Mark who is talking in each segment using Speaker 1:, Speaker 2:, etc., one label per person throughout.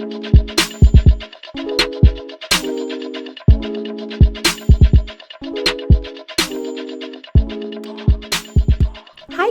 Speaker 1: Hi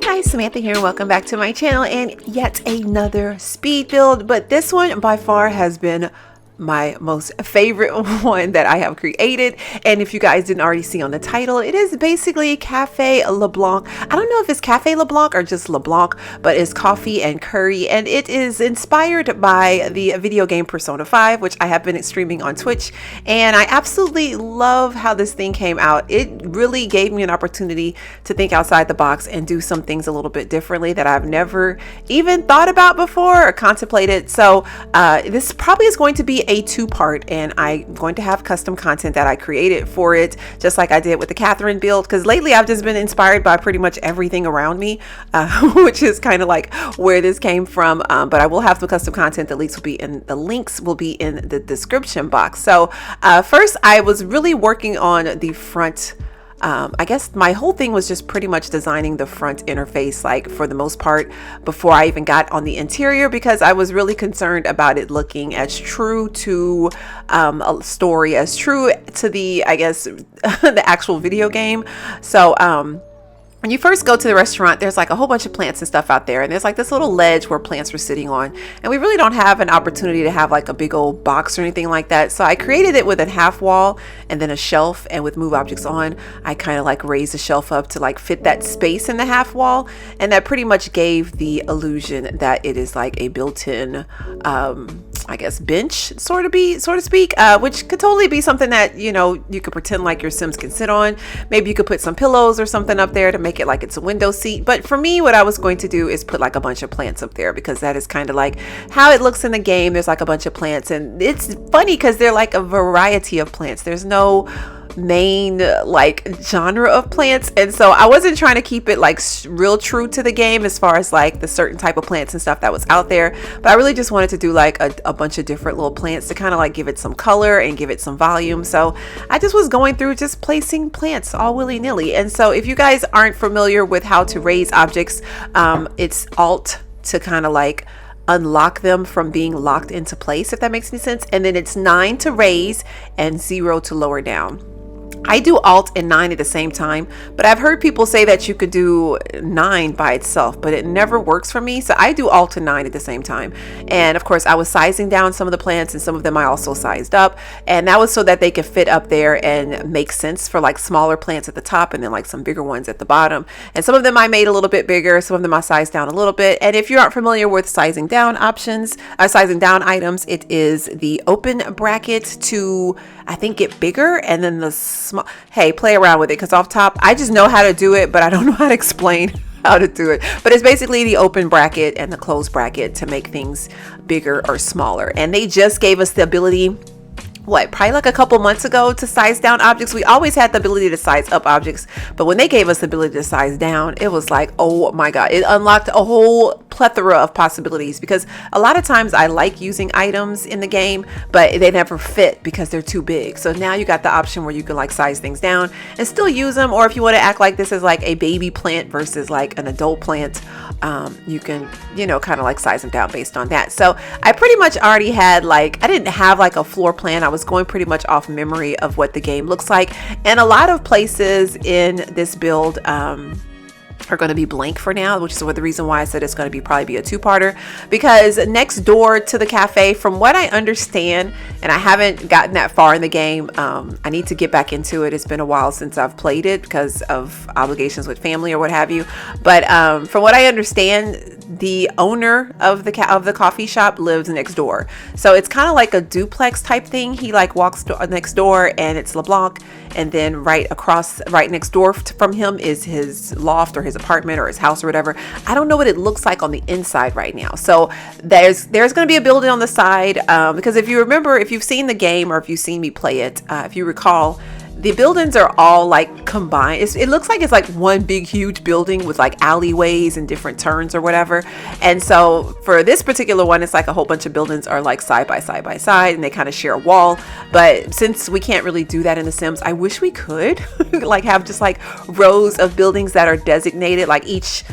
Speaker 1: guys, Samantha here and welcome back to my channel and yet another speed build, but this one by far has been my most favorite one that I have created. And if you guys didn't already see on the title, it is basically Cafe Leblanc. I don't know if it's Cafe Leblanc or just Leblanc, but it's coffee and curry, and it is inspired by the video game Persona 5, which I have been streaming on Twitch, and I absolutely love how this thing came out. It really gave me an opportunity to think outside the box and do some things a little bit differently that I've never even thought about before or contemplated. So this probably is going to be a two-part, and I'm going to have custom content that I created for it, just like I did with the Catherine build, because lately I've just been inspired by pretty much everything around me, which is kind of like where this came from. But I will have some custom content. The links will be in the description box. So first, I was really working on the front. I guess my whole thing was just pretty much designing the front interface, like for the most part, before I even got on the interior, because I was really concerned about it looking as true to a story, as true to the, I guess, the actual video game. So when you first go to the restaurant, there's like a whole bunch of plants and stuff out there, and there's like this little ledge where plants were sitting on, and we really don't have an opportunity to have like a big old box or anything like that. So I created it with a half wall and then a shelf, and with move objects on, I kind of like raised the shelf up to like fit that space in the half wall, and that pretty much gave the illusion that it is like a built-in I guess bench, so to speak, which could totally be something that, you know, you could pretend like your Sims can sit on. Maybe you could put some pillows or something up there to make it like it's a window seat. But for me, what I was going to do is put like a bunch of plants up there, because that is kind of like how it looks in the game. There's like a bunch of plants, and it's funny because they're like a variety of plants. There's no main like genre of plants, and so I wasn't trying to keep it like real true to the game as far as like the certain type of plants and stuff that was out there, but I really just wanted to do like a bunch of different little plants to kind of like give it some color and give it some volume. So I just was going through just placing plants all willy-nilly. And so if you guys aren't familiar with how to raise objects, it's Alt to kind of like unlock them from being locked into place, if that makes any sense, and then it's 9 to raise and 0 to lower down. I do Alt and 9 at the same time, but I've heard people say that you could do 9 by itself, but it never works for me. So I do Alt and 9 at the same time. And of course, I was sizing down some of the plants, and some of them I also sized up. And that was so that they could fit up there and make sense for like smaller plants at the top and then like some bigger ones at the bottom. And some of them I made a little bit bigger, some of them I sized down a little bit. And if you aren't familiar with sizing down options, sizing down items, it is the open bracket to, I think, get bigger, and then the small. Hey, play around with it, because off top I just know how to do it, but I don't know how to explain how to do it. But it's basically the open bracket and the closed bracket to make things bigger or smaller. And they just gave us the ability, probably like a couple months ago, to size down objects. We always had the ability to size up objects, but when they gave us the ability to size down, it was like, oh my god, it unlocked a whole plethora of possibilities. Because a lot of times I like using items in the game, but they never fit because they're too big. So now you got the option where you can like size things down and still use them, or if you want to act like this is like a baby plant versus like an adult plant, you can, you know, kind of like size them down based on that. So I pretty much already had like, I didn't have like a floor plan. I was going pretty much off memory of what the game looks like, and a lot of places in this build are going to be blank for now, which is the reason why I said it's going to probably be a two-parter, because next door to the cafe, from what I understand, and I haven't gotten that far in the game, I need to get back into it. It's been a while since I've played it because of obligations with family or what have you, but from what I understand, the owner of the coffee shop lives next door, so it's kind of like a duplex type thing. He like walks next door, and it's Leblanc, and then right next door from him is his loft or his apartment or his house or whatever. I don't know what it looks like on the inside right now. So there's going to be a building on the side, because if you remember, if you've seen the game or if you've seen me play it, if you recall, the buildings are all like combined. It looks like it's like one big huge building with like alleyways and different turns or whatever. And so for this particular one, it's like a whole bunch of buildings are like side by side, and they kind of share a wall. But since we can't really do that in The Sims, I wish we could like have just like rows of buildings that are designated, like each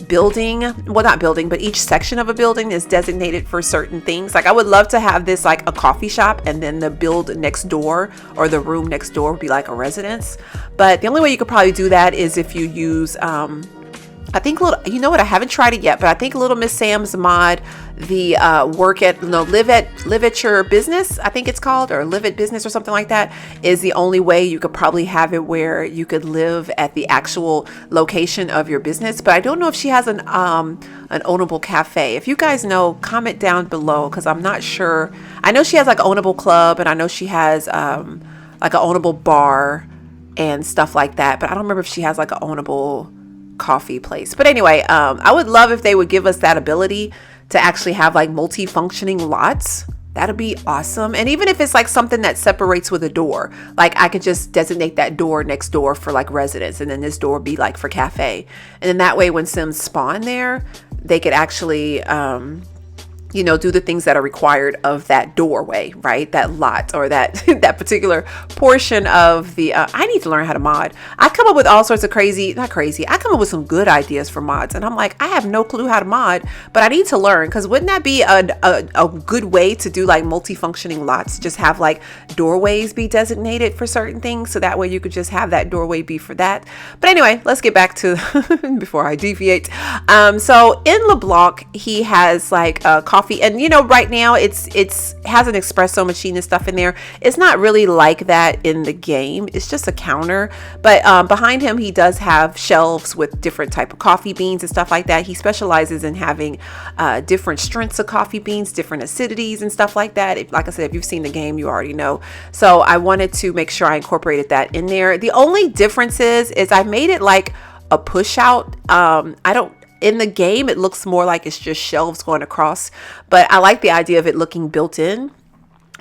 Speaker 1: building, well, not building, but each section of a building is designated for certain things. Like I would love to have this like a coffee shop, and then the build next door or the room next door would be like a residence. But the only way you could probably do that is if you use I think you know what, I haven't tried it yet, but I think Little Miss Sam's mod, the live at your business, I think it's called, or live at business or something like that, is the only way you could probably have it where you could live at the actual location of your business. But I don't know if she has an ownable cafe. If you guys know, comment down below, because I'm not sure. I know she has like an ownable club, and I know she has like an ownable bar and stuff like that, but I don't remember if she has like an ownable coffee place. But anyway, I would love if they would give us that ability to actually have like multi-functioning lots. That'd be awesome. And even if it's like something that separates with a door, like I could just designate that door next door for like residence, and then this door be like for cafe. And then that way when Sims spawn there, they could actually you know, do the things that are required of that doorway, right? That lot, or that that particular portion of the, I need to learn how to mod. I come up with all sorts of not crazy. I come up with some good ideas for mods, and I'm like, I have no clue how to mod, but I need to learn, because wouldn't that be a good way to do like multifunctioning lots? Just have like doorways be designated for certain things, so that way you could just have that doorway be for that. But anyway, let's get back to before I deviate. So in Leblanc, he has like a coffee, and you know, right now it's has an espresso machine and stuff in there. It's not really like that in the game. It's just a counter, but behind him he does have shelves with different type of coffee beans and stuff like that. He specializes in having different strengths of coffee beans, different acidities and stuff like that. Like I said, if you've seen the game, you already know. So I wanted to make sure I incorporated that in there. The only difference is I made it like a push out. In the game, it looks more like it's just shelves going across, but I like the idea of it looking built in.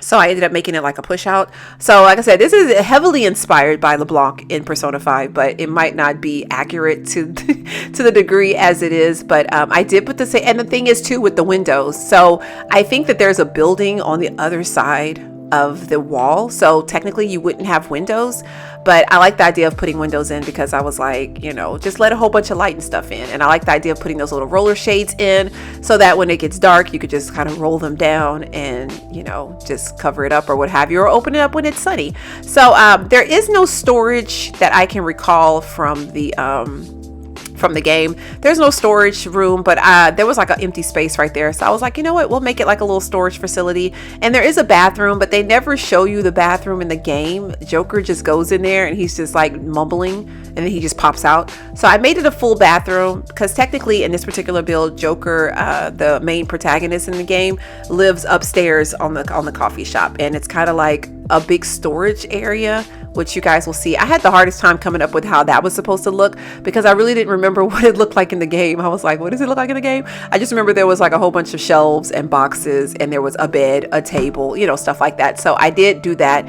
Speaker 1: So I ended up making it like a push out. So like I said, this is heavily inspired by Leblanc in Persona 5, but it might not be accurate to to the degree as it is. But I did put the same, and the thing is too with the windows. So I think that there's a building on the other side of the wall, so technically you wouldn't have windows, but I like the idea of putting windows in, because I was like, you know, just let a whole bunch of light and stuff in. And I like the idea of putting those little roller shades in, so that when it gets dark you could just kind of roll them down and, you know, just cover it up or what have you, or open it up when it's sunny. So there is no storage that I can recall from the game. There's no storage room, but there was like an empty space right there. So I was like, you know what, we'll make it like a little storage facility. And there is a bathroom, but they never show you the bathroom in the game. Joker just goes in there and he's just like mumbling, and then he just pops out. So I made it a full bathroom, because technically in this particular build, Joker, the main protagonist in the game, lives upstairs on the coffee shop, and it's kind of like a big storage area, which you guys will see. I had the hardest time coming up with how that was supposed to look, because I really didn't remember what it looked like in the game. I was like, what does it look like in the game? I just remember there was like a whole bunch of shelves and boxes, and there was a bed, a table, you know, stuff like that. So I did do that.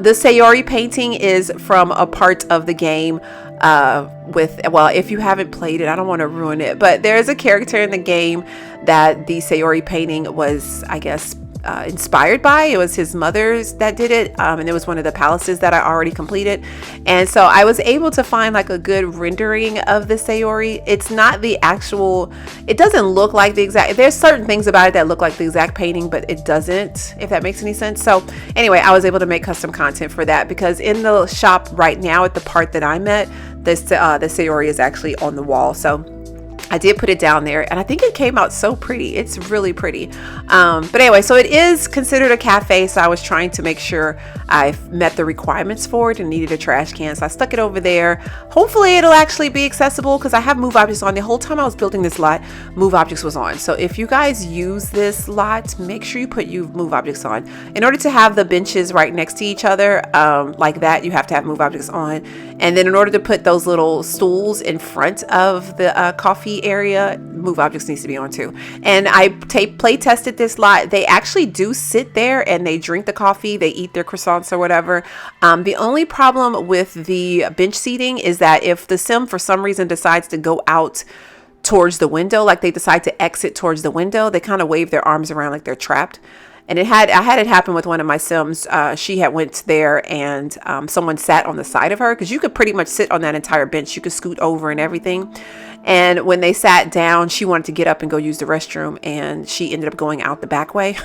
Speaker 1: The Sayori painting is from a part of the game well, if you haven't played it, I don't want to ruin it, but there's a character in the game that the Sayori painting was, I guess, inspired by. It was his mother's that did it, and it was one of the palaces that I already completed. And so I was able to find like a good rendering of the Sayori. It's not the actual, it doesn't look like the exact, there's certain things about it that look like the exact painting, but it doesn't, if that makes any sense. So anyway, I was able to make custom content for that, because in the shop right now at the part that I'm at, the Sayori is actually on the wall. So I did put it down there, and I think it came out so pretty. It's really pretty. But anyway, so it is considered a cafe, so I was trying to make sure I met the requirements for it and needed a trash can. So I stuck it over there. Hopefully it'll actually be accessible, because I have move objects on. The whole time I was building this lot, move objects was on. So if you guys use this lot, make sure you put move objects on. In order to have the benches right next to each other, like that, you have to have move objects on. And then in order to put those little stools in front of the coffee area, move objects needs to be on too. And I play tested this lot. They actually do sit there and they drink the coffee, they eat their croissants or whatever. The only problem with the bench seating is that if the sim for some reason decides to go out towards the window, like they decide to exit towards the window, they kind of wave their arms around like they're trapped. And I had it happen with one of my Sims. She had went there and someone sat on the side of her, because you could pretty much sit on that entire bench. You could scoot over and everything. And when they sat down, she wanted to get up and go use the restroom, and she ended up going out the back way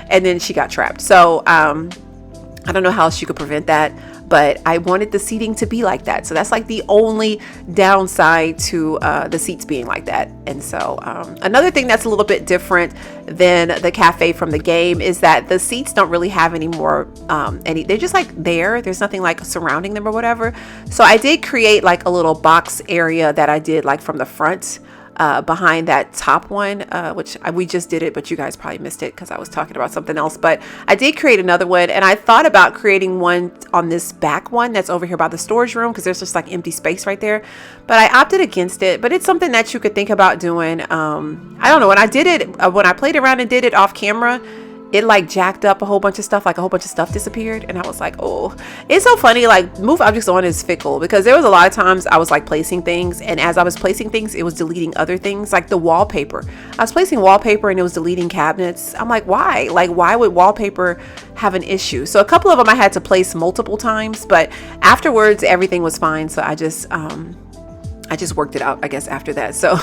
Speaker 1: and then she got trapped. So I don't know how she could prevent that, but I wanted the seating to be like that. So that's like the only downside to the seats being like that. And so another thing that's a little bit different than the cafe from the game is that the seats don't really have any more, they're just like there's nothing like surrounding them or whatever. So I did create like a little box area that I did like from the front, behind that top one, which we just did it, but you guys probably missed it because I was talking about something else. But I did create another one, and I thought about creating one on this back one that's over here by the storage room, because there's just like empty space right there. But I opted against it. But it's something that you could think about doing. I don't know, when I did it, when I played around and did it off camera, it like jacked up a whole bunch of stuff, like a whole bunch of stuff disappeared. And I was like, oh, it's so funny. Like, move objects on is fickle, because there was a lot of times I was like placing things, and as I was placing things, it was deleting other things, like the wallpaper. I was placing wallpaper and it was deleting cabinets. I'm like, why? Like, why would wallpaper have an issue? So a couple of them I had to place multiple times, but afterwards everything was fine. So I just worked it out, I guess, after that. So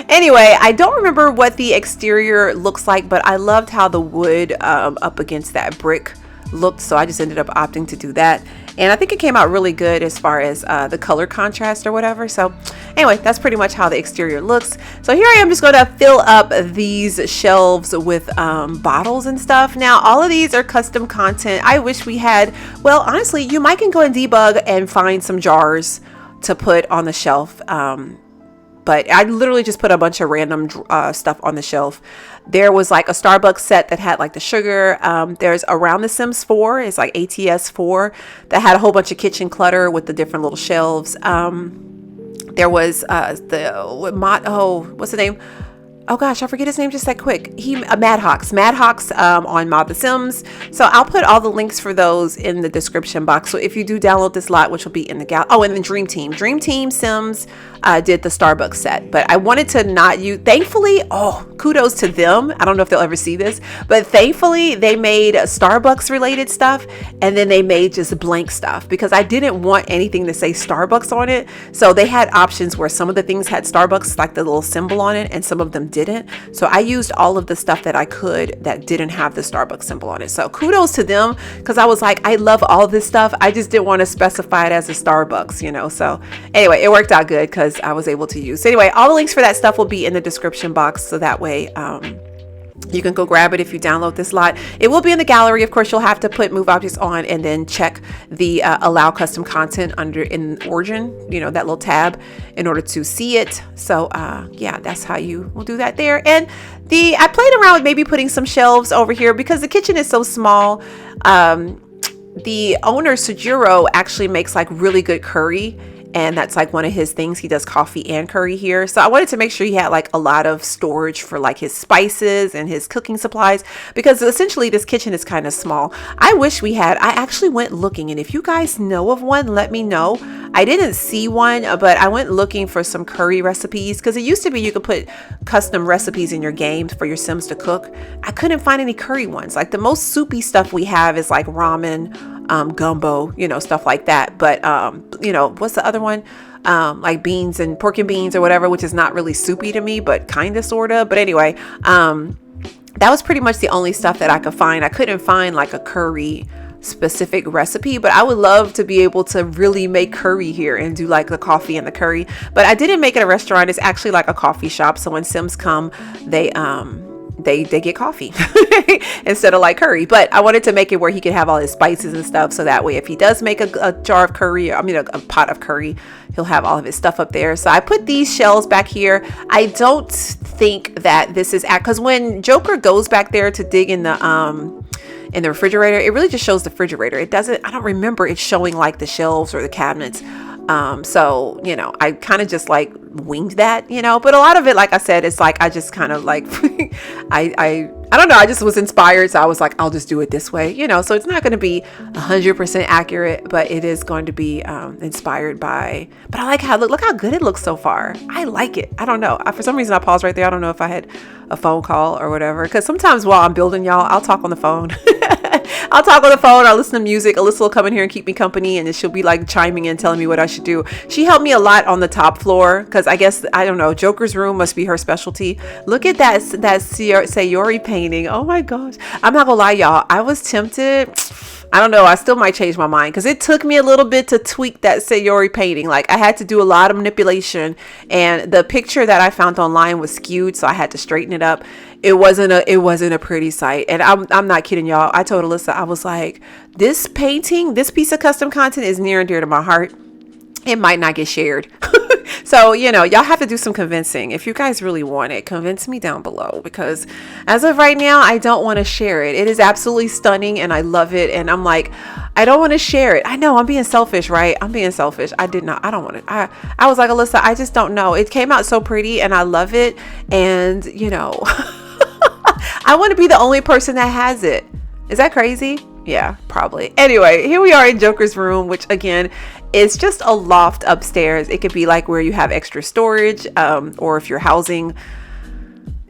Speaker 1: anyway, I don't remember what the exterior looks like, but I loved how the wood up against that brick looked. So I just ended up opting to do that. And I think it came out really good as far as the color contrast or whatever. So anyway, that's pretty much how the exterior looks. So here I am just going to fill up these shelves with bottles and stuff. Now, all of these are custom content. I wish we had, well, honestly, you might can go and debug and find some jars to put on the shelf, but I literally just put a bunch of random stuff on the shelf. There was like a Starbucks set that had like the sugar. There's Around the Sims 4, it's like ATS 4, that had a whole bunch of kitchen clutter with the different little shelves. There was what's the name? Oh gosh, I forget his name just that quick. Madhawks on Mod the Sims. So I'll put all the links for those in the description box. So if you do download this lot, which will be in the and then Dream Team Sims did the Starbucks set, but I wanted to not use, thankfully, kudos to them. I don't know if they'll ever see this, but thankfully they made Starbucks related stuff, and then they made just blank stuff, because I didn't want anything to say Starbucks on it. So they had options where some of the things had Starbucks, like the little symbol on it, and some of them didn't. So I used all of the stuff that I could that didn't have the Starbucks symbol on it. So kudos to them, because I was like, I love all this stuff, I just didn't want to specify it as a Starbucks, you know. So anyway, it worked out good because I was able to use. So anyway, all the links for that stuff will be in the description box, so that way you can go grab it if you download this lot. It will be in the gallery. Of course, you'll have to put Move Objects on and then check the Allow Custom Content under in Origin, you know, that little tab, in order to see it. So yeah, that's how you will do that there. And I played around with maybe putting some shelves over here, because the kitchen is so small. The owner, Sujiro, actually makes like really good curry, and that's like one of his things. He does coffee and curry here. So I wanted to make sure he had like a lot of storage for like his spices and his cooking supplies, because essentially this kitchen is kind of small. I wish we had, I actually went looking, and if you guys know of one, let me know. I didn't see one, but I went looking for some curry recipes, because it used to be you could put custom recipes in your games for your Sims to cook. I couldn't find any curry ones. Like the most soupy stuff we have is like ramen, gumbo, you know, stuff like that. But you know, what's the other one? Like beans and pork and beans or whatever, which is not really soupy to me, but kind of, sort of. But anyway, that was pretty much the only stuff that I could find. I couldn't find like a curry specific recipe, but I would love to be able to really make curry here and do like the coffee and the curry. But I didn't make it a restaurant. It's actually like a coffee shop. So when Sims come, they get coffee instead of like curry. But I wanted to make it where he could have all his spices and stuff, so that way if he does make a jar of curry, I mean a pot of curry, he'll have all of his stuff up there. So I put these shelves back here. I don't think that this is because when Joker goes back there to dig in the refrigerator, it really just shows the refrigerator. It doesn't, I don't remember it showing like the shelves or the cabinets. So, I kind of just like winged that, but a lot of it, like I said, it's like, I just kind of like, I don't know. I just was inspired. So I was like, I'll just do it this way, so it's not going to be 100% accurate, but it is going to be, inspired by, but I like look how good it looks so far. I like it. I don't know. For some reason I paused right there. I don't know if I had a phone call or whatever. Cause sometimes while I'm building, y'all, I'll talk on the phone. I'll talk on the phone. I'll listen to music. Alyssa will come in here and keep me company, and then she'll be like chiming in, telling me what I should do. She helped me a lot on the top floor because I guess, I don't know, Joker's room must be her specialty. Look at that Sayori painting. Oh my gosh. I'm not gonna lie, y'all. I was tempted. I don't know. I still might change my mind because it took me a little bit to tweak that Sayori painting. Like I had to do a lot of manipulation, and the picture that I found online was skewed, so I had to straighten it up. It wasn't a pretty sight, and I'm not kidding, y'all. I told Alyssa, I was like, this painting, this piece of custom content is near and dear to my heart. It might not get shared. So, y'all have to do some convincing. If you guys really want it, convince me down below, because as of right now, I don't want to share it. It is absolutely stunning and I love it. And I'm like, I don't want to share it. I know I'm being selfish, right? I'm being selfish. I don't want it. I was like, Alyssa, I just don't know. It came out so pretty and I love it. And, I want to be the only person that has it. Is that crazy? Yeah, probably. Anyway, here we are in Joker's room, which again, is just a loft upstairs. It could be like where you have extra storage, or if you're housing,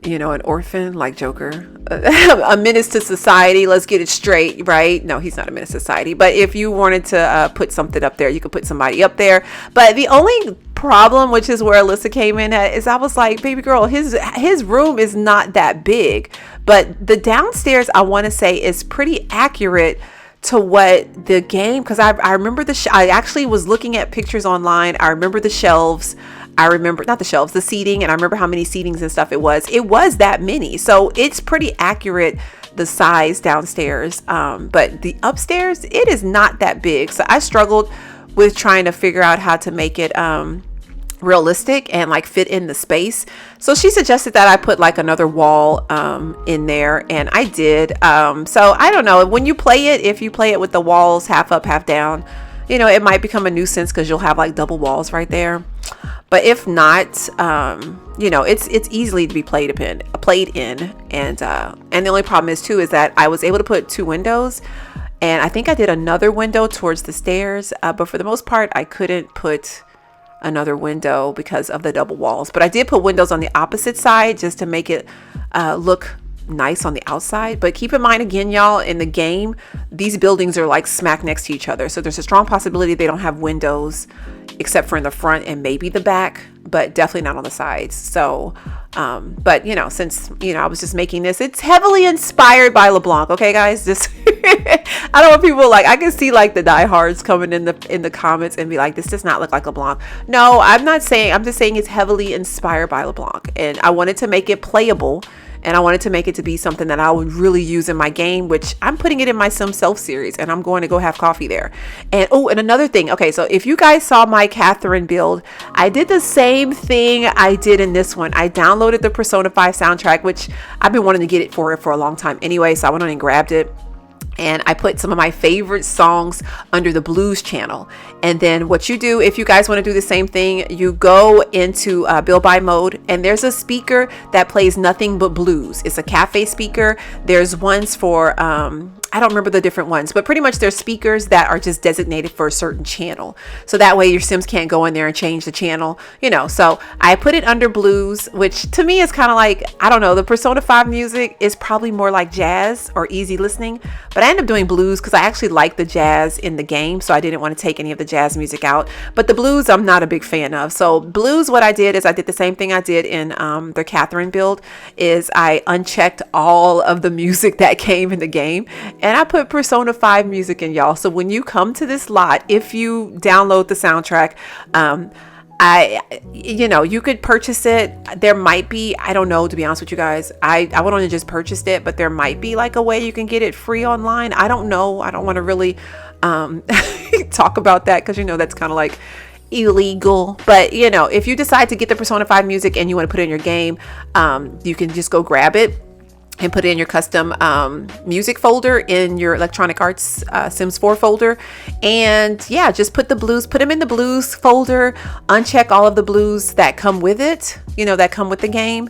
Speaker 1: an orphan like Joker, a menace to society. Let's get it straight, right? No, he's not a menace to society. But if you wanted to put something up there, you could put somebody up there. But the only problem, which is where Alyssa came in at, is I was like, baby girl, his room is not that big, but the downstairs, I want to say, is pretty accurate to what the game, because I remember I actually was looking at pictures online. I remember the shelves. I remember not the shelves, the seating, and I remember how many seatings and stuff it was. It was that many, so it's pretty accurate, the size downstairs. But the upstairs, it is not that big. So I struggled with trying to figure out how to make it realistic and like fit in the space. So she suggested that I put like another wall in there, and I did. So I don't know, when you play it, if you play it with the walls half up, half down, it might become a nuisance because you'll have like double walls right there. But if not, it's easily to be played in, and the only problem is too is that I was able to put 2 windows, and I think I did another window towards the stairs, but for the most part I couldn't put another window because of the double walls. But I did put windows on the opposite side just to make it look nice on the outside. But keep in mind, again, y'all, in the game, these buildings are like smack next to each other, so there's a strong possibility they don't have windows except for in the front and maybe the back, but definitely not on the sides. So but since I was just making this, it's heavily inspired by Leblanc. Okay, guys, just I don't want people I can see like the diehards coming in the comments and be like, this does not look like Leblanc. No, I'm not saying. I'm just saying it's heavily inspired by Leblanc, and I wanted to make it playable. And I wanted to make it to be something that I would really use in my game, which I'm putting it in my Sim Self series, and I'm going to go have coffee there. And and another thing. Okay, so if you guys saw my Catherine build, I did the same thing I did in this one. I downloaded the Persona 5 soundtrack, which I've been wanting to get it for a long time anyway. So I went on and grabbed it. And I put some of my favorite songs under the blues channel. And then what you do, if you guys want to do the same thing, you go into build by mode, and there's a speaker that plays nothing but blues. It's a cafe speaker. There's ones for I don't remember the different ones, but pretty much there's speakers that are just designated for a certain channel. So that way your Sims can't go in there and change the channel, So I put it under blues, which to me is kind of like, I don't know, the Persona 5 music is probably more like jazz or easy listening, but I ended up doing blues because I actually like the jazz in the game. So I didn't want to take any of the jazz music out, but the blues I'm not a big fan of. So blues, what I did is I did the same thing I did in the Catherine build, is I unchecked all of the music that came in the game. And I put Persona 5 music in, y'all. So when you come to this lot, if you download the soundtrack, you could purchase it. There might be, I don't know, to be honest with you guys, I went on and just purchased it, but there might be like a way you can get it free online. I don't know. I don't want to really talk about that because that's kind of like illegal. But if you decide to get the Persona 5 music and you want to put it in your game, you can just go grab it. and put it in your custom music folder in your Electronic Arts Sims 4 folder. And yeah, just put them in the blues folder, uncheck all of the blues that come with it, that come with the game.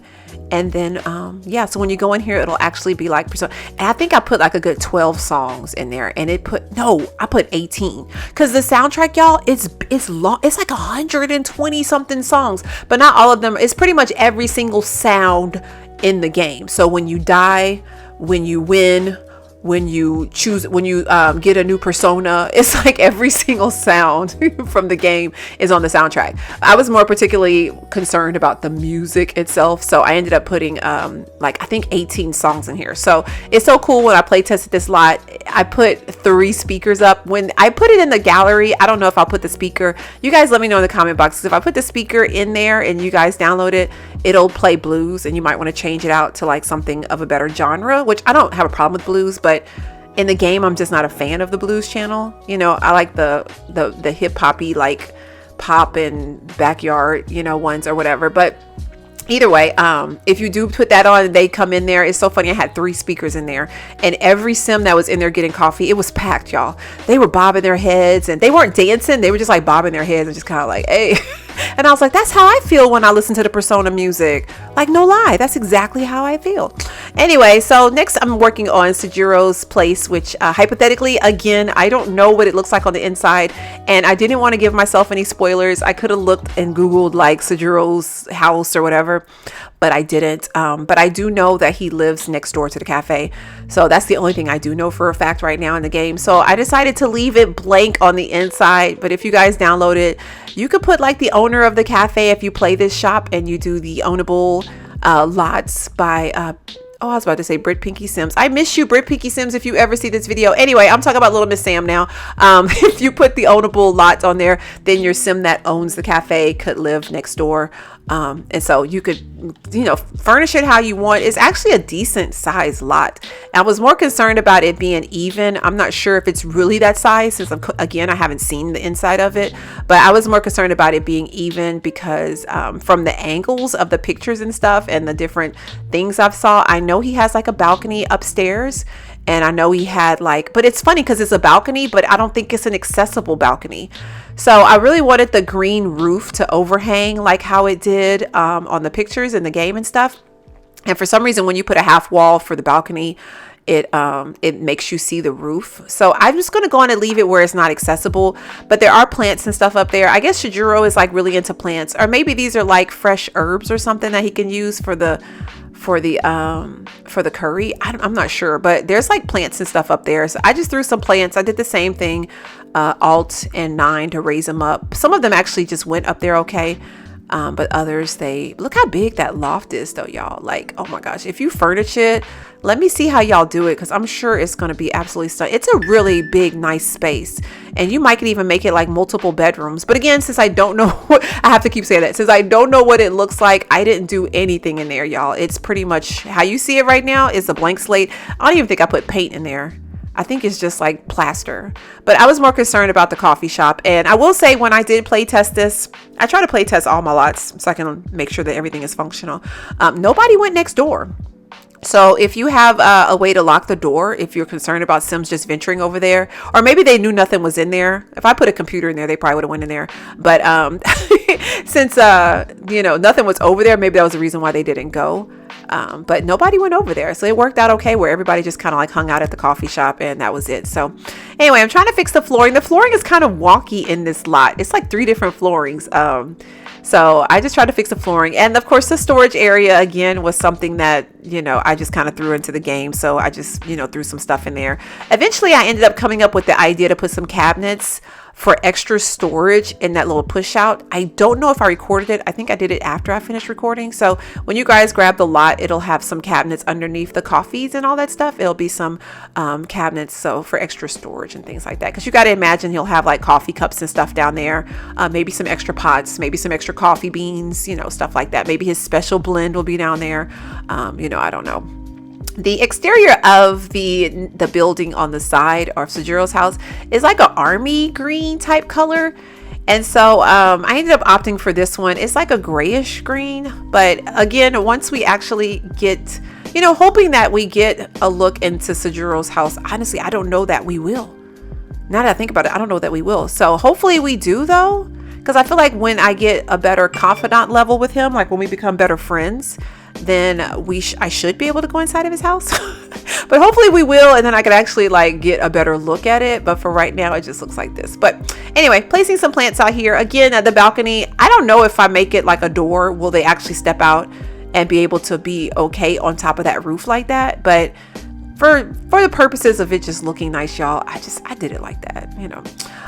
Speaker 1: And then, yeah, so when you go in here, it'll actually be like, and I think I put like a good 12 songs in there, and I put 18, because the soundtrack, y'all, it's long. It's like 120 something songs, but not all of them. It's pretty much every single sound in the game. So when you die, when you win, when you get a new persona, it's like every single sound from the game is on the soundtrack. I was more particularly concerned about the music itself, so I ended up putting I think 18 songs in here. So it's so cool. When I play tested this lot, I put 3 speakers up. When I put it in the gallery, I don't know if I'll put the speaker. You guys let me know in the comment boxes. If I put the speaker in there and you guys download it, it'll play blues, and you might want to change it out to like something of a better genre, which I don't have a problem with blues, but in the game, I'm just not a fan of the blues channel. I like the hip hoppy, like pop and backyard, ones or whatever. But either way, if you do put that on, they come in there. It's so funny. I had 3 speakers in there, and every sim that was in there getting coffee, it was packed, y'all. They were bobbing their heads, and they weren't dancing. They were just like bobbing their heads and just kind of like, hey. And I was like, that's how I feel when I listen to the Persona music. Like, no lie, that's exactly how I feel. Anyway, so next I'm working on Sujiro's place, which hypothetically, again, I don't know what it looks like on the inside, and I didn't want to give myself any spoilers. I could have looked and Googled like Sujiro's house or whatever, but I didn't. But I do know that he lives next door to the cafe. So that's the only thing I do know for a fact right now in the game. So I decided to leave it blank on the inside. But if you guys download it, you could put like the owner of the cafe if you play this shop and you do the ownable lots by I was about to say Brit Pinky Sims. I miss you, Brit Pinky Sims, if you ever see this video. Anyway, I'm talking about Little Miss Sam now. If you put the ownable lots on there, then your sim that owns the cafe could live next door. And so you could, furnish it how you want. It's actually a decent size lot. I was more concerned about it being even. I'm not sure if it's really that size, since I haven't seen the inside of it, but I was more concerned about it being even because from the angles of the pictures and stuff and the different things I've saw, I know he has like a balcony upstairs, and I know he had but it's funny because it's a balcony, but I don't think it's an accessible balcony. So I really wanted the green roof to overhang like how it did on the pictures in the game and stuff. And for some reason, when you put a half wall for the balcony, it makes you see the roof. So I'm just going to go on and leave it where it's not accessible, but there are plants and stuff up there. I guess Sujiro is like really into plants, or maybe these are like fresh herbs or something that he can use for the curry. I'm not sure, but there's like plants and stuff up there. So I just threw some plants. I did the same thing, Alt and 9 to raise them up. Some of them actually just went up there okay. But others, look how big that loft is though, y'all. Like, oh my gosh, if you furnish it, let me see how y'all do it, because I'm sure it's going to be absolutely stunning. It's a really big, nice space, and you might even make it like multiple bedrooms. But again, since I don't know, I have to keep saying that, since I don't know what it looks like, I didn't do anything in there, y'all. It's pretty much how you see it right now is a blank slate. I don't even think I put paint in there. I think it's just like plaster. But I was more concerned about the coffee shop. And I will say, when I did play test this, I try to play test all my lots so I can make sure that everything is functional. Nobody went next door. So if you have a way to lock the door, if you're concerned about Sims just venturing over there, or maybe they knew nothing was in there. If I put a computer in there, they probably would have went in there. But since, nothing was over there, maybe that was the reason why they didn't go. But nobody went over there. So it worked out okay, where everybody just kind of like hung out at the coffee shop, and that was it. So anyway, I'm trying to fix the flooring. The flooring is kind of wonky in this lot. It's like 3 different floorings. So I just tried to fix the flooring. And of course, the storage area again was something that, I just kind of threw into the game. So I just, threw some stuff in there. Eventually, I ended up coming up with the idea to put some cabinets for extra storage in that little push out. I don't know if I recorded it. I think I did it after I finished recording. So when you guys grab the lot, it'll have some cabinets underneath the coffees and all that stuff. It'll be some cabinets, so for extra storage and things like that. Because you got to imagine he'll have like coffee cups and stuff down there. Maybe some extra pots, maybe some extra coffee beans, stuff like that. Maybe his special blend will be down there. I don't know. The exterior of the building on the side of Sujiro's house is like an army green type color. And so I ended up opting for this one. It's like a grayish green. But again, once we actually get you know, hoping that we get a look into Sejuro's house. Honestly, I don't know that we will. Now that I think about it, I don't know that we will. So hopefully we do, though, because I feel like when I get a better confidant level with him, like when we become better friends, then I should be able to go inside of his house. But hopefully we will, and then I could actually like get a better look at it. But for right now, it just looks like this. But anyway, placing some plants out here again at the balcony. I don't know if I make it like a door, will they actually step out and be able to be okay on top of that roof like that? But for the purposes of it just looking nice, y'all, I did it like that, you know.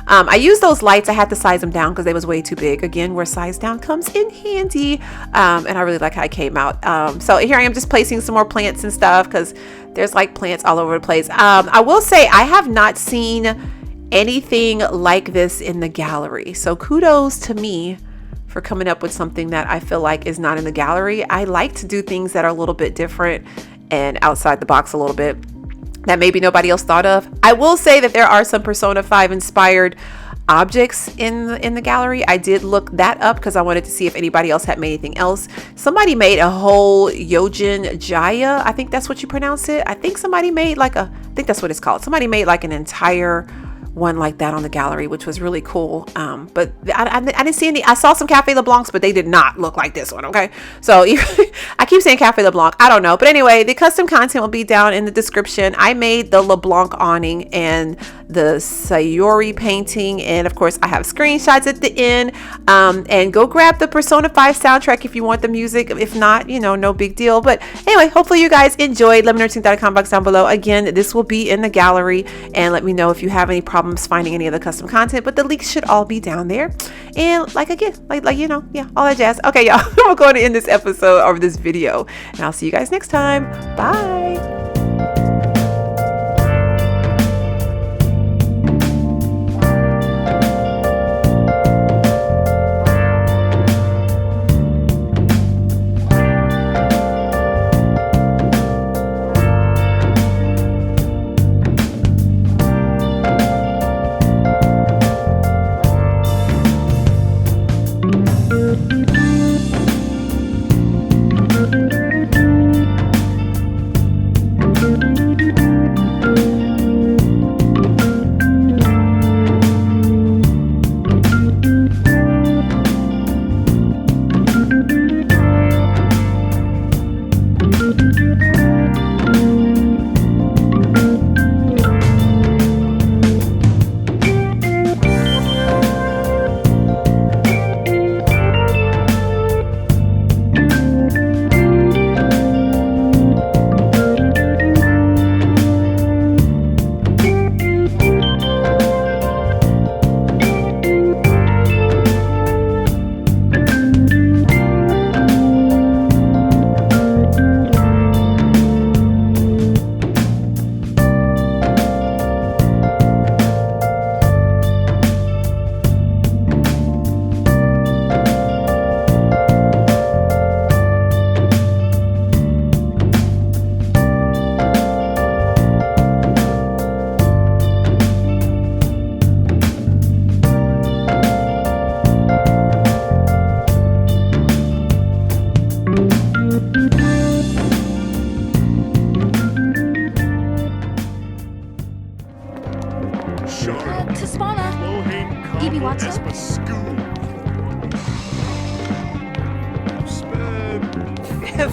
Speaker 1: I used those lights. I had to size them down because they was way too big. Again, where size down comes in handy. And I really like how it came out. So here I am just placing some more plants and stuff because there's like plants all over the place. I will say I have not seen anything like this in the gallery. So kudos to me for coming up with something that I feel like is not in the gallery. I like to do things that are a little bit different and outside the box a little bit that maybe nobody else thought of. I will say that there are some Persona 5 inspired objects in the gallery. I did look that up because I wanted to see if anybody else had made anything else. Somebody made a whole Yojin Jaya. I think that's what you pronounce it. I think somebody made like I think that's what it's called. Somebody made like an entire one like that on the gallery, which was really cool. But I didn't see any. I saw some Cafe Leblancs, but they did not look like this one. Okay, so I keep saying Cafe Leblanc. I don't know, but anyway, the custom content will be down in the description. I made the Leblanc awning and the Sayori painting, and of course I have screenshots at the end. And go grab the Persona 5 soundtrack if you want the music. If not, you know, no big deal. But anyway, hopefully you guys enjoyed. Let me know what you think in the comment box down below. Again, this will be in the gallery, and let me know if you have any problems finding any of the custom content, but the links should all be down there. And like again, like you know, yeah, all that jazz. Okay, y'all, we're going to end this episode or this video, and I'll see you guys next time. Bye.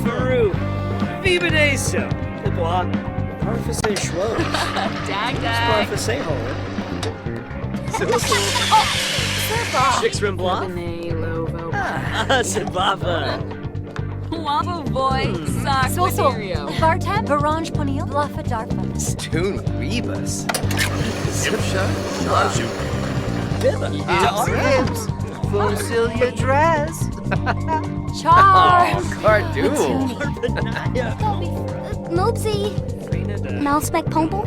Speaker 2: Faru, Vivadeso, Leblanc, Parfase Schwo, Dag, Parfase Hole, Chix Blanc, Samantha,
Speaker 3: Wabo boy, Soso, Bartab, Barange Ponil, Lafa Darpa,
Speaker 4: Stoon Rebus, Zipsha,
Speaker 2: Laju, Ribs, Fosilia Dress,
Speaker 3: Char,
Speaker 4: Cardool,
Speaker 5: Moopsy, Mousespec Pomple,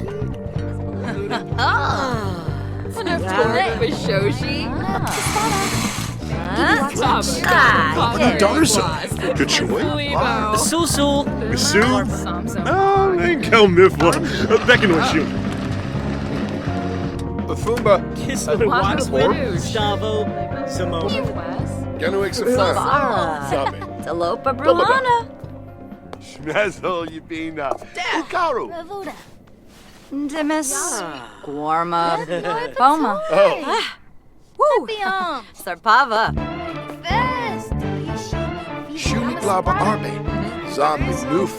Speaker 3: Shoshi,
Speaker 6: Darza, Kachoy,
Speaker 2: Susul,
Speaker 6: Sue, and Kelmifla, Beckonwishyu,
Speaker 4: Bafumba,
Speaker 2: Kislewax, Stavo, Samo,
Speaker 4: Ganuix Afar,
Speaker 3: Talopa Brulana,
Speaker 6: Schmezel, Yubina. Ukaru.
Speaker 5: Ravuda.
Speaker 3: Dimis. Guarma. Boma.
Speaker 6: Oh.
Speaker 3: Woo.
Speaker 5: Pion.
Speaker 3: Sarpava.
Speaker 5: Fest.
Speaker 7: Shuni Glaba Arbe. Zombie Noof.